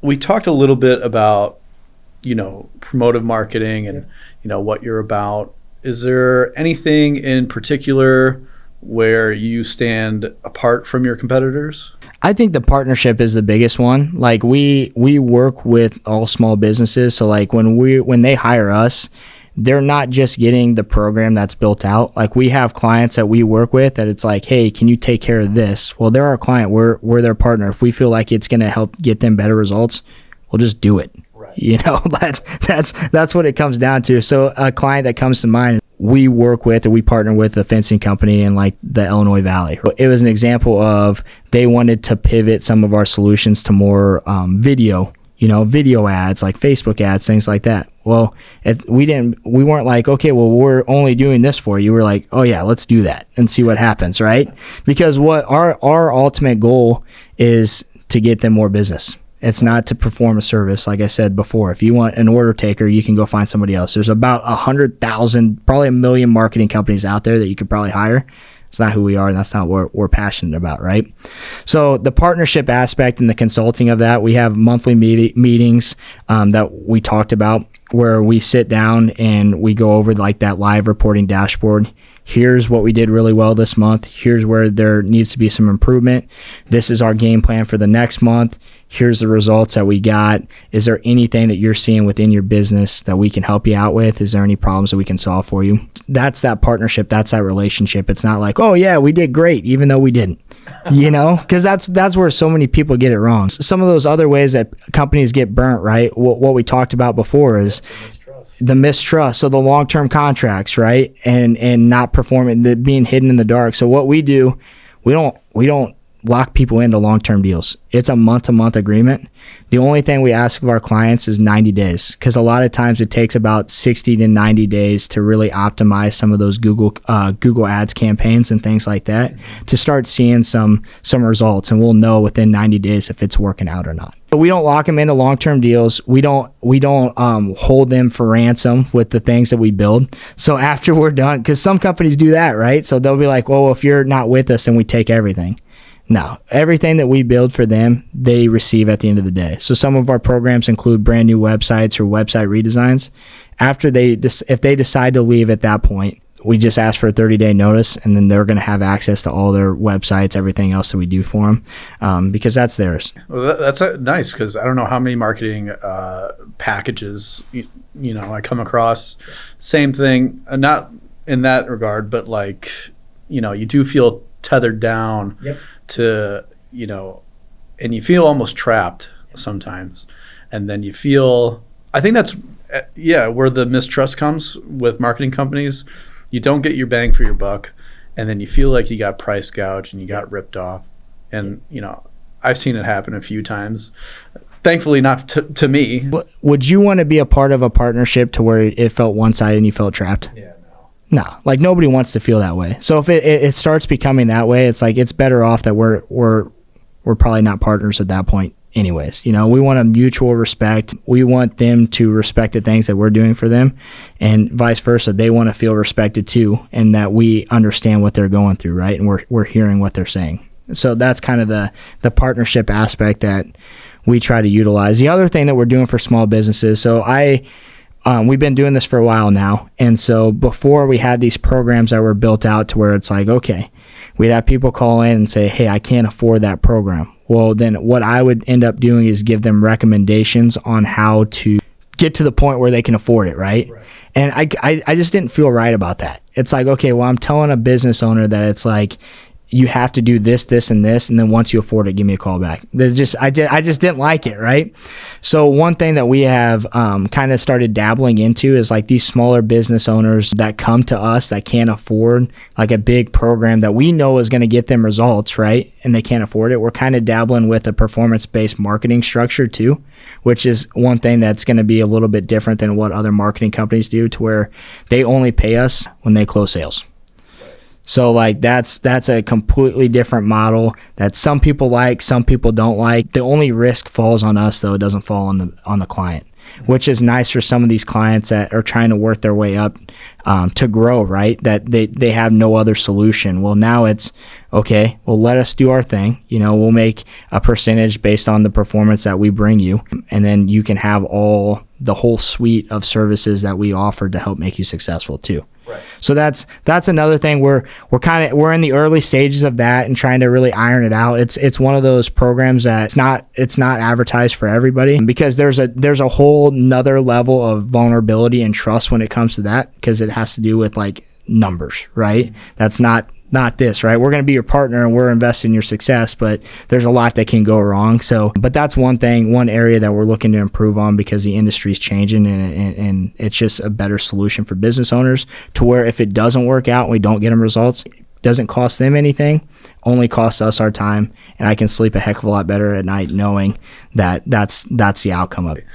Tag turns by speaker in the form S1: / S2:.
S1: We talked a little bit about, promotive marketing and, what you're about. Is there anything in particular where you stand apart from your competitors?
S2: I think the partnership is the biggest one. Like we work with all small businesses. So like when they hire us, they're not just getting the program that's built out. Like we have clients that we work with that it's like, hey, can you take care of this? Well, they're our client. We're their partner. If we feel like it's going to help get them better results, we'll just do it. Right. That's what it comes down to. So a client that comes to mind, we work with or we partner with a fencing company in like the Illinois Valley. It was an example of they wanted to pivot some of our solutions to more video ads like Facebook ads, things like that. Well, we weren't like, okay, well, we're only doing this for you. We're like, oh yeah, let's do that and see what happens, right? Because what our ultimate goal is to get them more business. It's not to perform a service. Like I said before, if you want an order taker, you can go find somebody else. There's about 100,000, probably 1 million marketing companies out there that you could probably hire. It's not who we are, and that's not what we're passionate about, right? So the partnership aspect and the consulting of that, we have monthly meetings that we talked about where we sit down and we go over like that live reporting dashboard. Here's what we did really well this month. Here's where there needs to be some improvement. This is our game plan for the next month. Here's the results that we got. Is there anything that you're seeing within your business that we can help you out with? Is there any problems that we can solve for you? That's that partnership. That's that relationship. It's not like, oh yeah, we did great, even though we didn't, because that's where so many people get it wrong. Some of those other ways that companies get burnt, right? What we talked about before is the mistrust. So the long-term contracts, right? And not performing, being hidden in the dark. So what we do, we don't lock people into long-term deals. It's a month-to-month agreement. The only thing we ask of our clients is 90 days because a lot of times it takes about 60 to 90 days to really optimize some of those Google Ads campaigns and things like that to start seeing some results, and we'll know within 90 days if it's working out or not. But we don't lock them into long-term deals. We don't hold them for ransom with the things that we build. So after we're done, because some companies do that, right? So they'll be like, well, if you're not with us, then we take everything. No, everything that we build for them, they receive at the end of the day. So some of our programs include brand new websites or website redesigns. If they decide to leave at that point, we just ask for a 30-day notice, and then they're going to have access to all their websites, everything else that we do for them, because that's theirs.
S1: Well, that's nice because I don't know how many marketing packages I come across. Same thing, not in that regard, but like you do feel tethered down. Yep. To and you feel almost trapped sometimes, and then you feel, I think that's where the mistrust comes with marketing companies. You don't get your bang for your buck, and then you feel like you got price gouged and you got ripped off, and I've seen it happen a few times, thankfully not to me.
S2: Would you want to be a part of a partnership to where it felt one-sided and you felt trapped?
S1: Yeah.
S2: No, like nobody wants to feel that way. So if it starts becoming that way, it's like it's better off that we're probably not partners at that point anyways. We want a mutual respect. We want them to respect the things that we're doing for them, and vice versa. They want to feel respected too, and that we understand what they're going through, right? And we're hearing what they're saying. So that's kind of the partnership aspect that we try to utilize. The other thing that we're doing for small businesses, so we've been doing this for a while now. And so before we had these programs that were built out to where it's like, okay, we'd have people call in and say, hey, I can't afford that program. Well, then what I would end up doing is give them recommendations on how to get to the point where they can afford it, right? And I just didn't feel right about that. It's like, okay, well, I'm telling a business owner that it's like, you have to do this, this, and this, and then once you afford it, give me a call back. I just didn't like it, right? So one thing that we have kind of started dabbling into is like these smaller business owners that come to us that can't afford like a big program that we know is going to get them results, right? And they can't afford it. We're kind of dabbling with a performance-based marketing structure too, which is one thing that's going to be a little bit different than what other marketing companies do, to where they only pay us when they close sales. So like that's a completely different model that some people like, some people don't like. The only risk falls on us though; it doesn't fall on the client. which is nice for some of these clients that are trying to work their way up to grow, right? That they have no other solution. Well, now it's, okay, well, let us do our thing. We'll make a percentage based on the performance that we bring you, and then you can have the whole suite of services that we offer to help make you successful too. Right. So that's another thing. We're in the early stages of that and trying to really iron it out. It's one of those programs that it's not advertised for everybody, because there's a whole nother level of vulnerability and trust when it comes to that, because it has to do with like numbers, right? That's not this, right? We're going to be your partner and we're investing in your success, but there's a lot that can go wrong. So, but that's one area that we're looking to improve on, because the industry is changing, and it's just a better solution for business owners, to where if it doesn't work out and we don't get them results, it doesn't cost them anything, only costs us our time. And I can sleep a heck of a lot better at night knowing that that's the outcome of it.